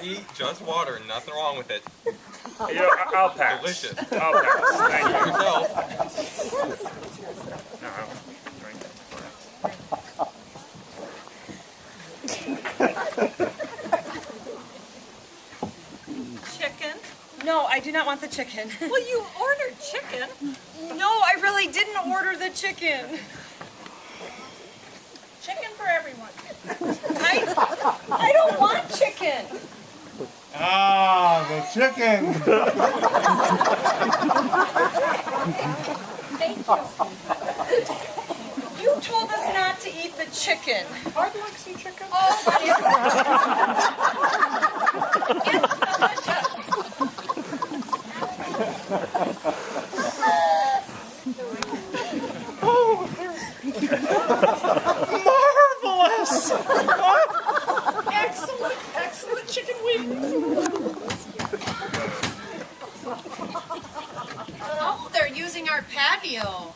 eat just water, nothing wrong with it. You know, I'll pass. Delicious. I'll pass. Thank you. Yourself. No, I don't drink Chicken? No, I do not want the chicken. Well, you ordered chicken. No, I really didn't order the chicken. Chicken for everyone. I don't want chicken. Ah, the chicken. Thank you. You told us not to eat the chicken. I'd like some chicken. Oh, It's delicious. Marvelous! Excellent, excellent chicken wings. oh, they're using our patio.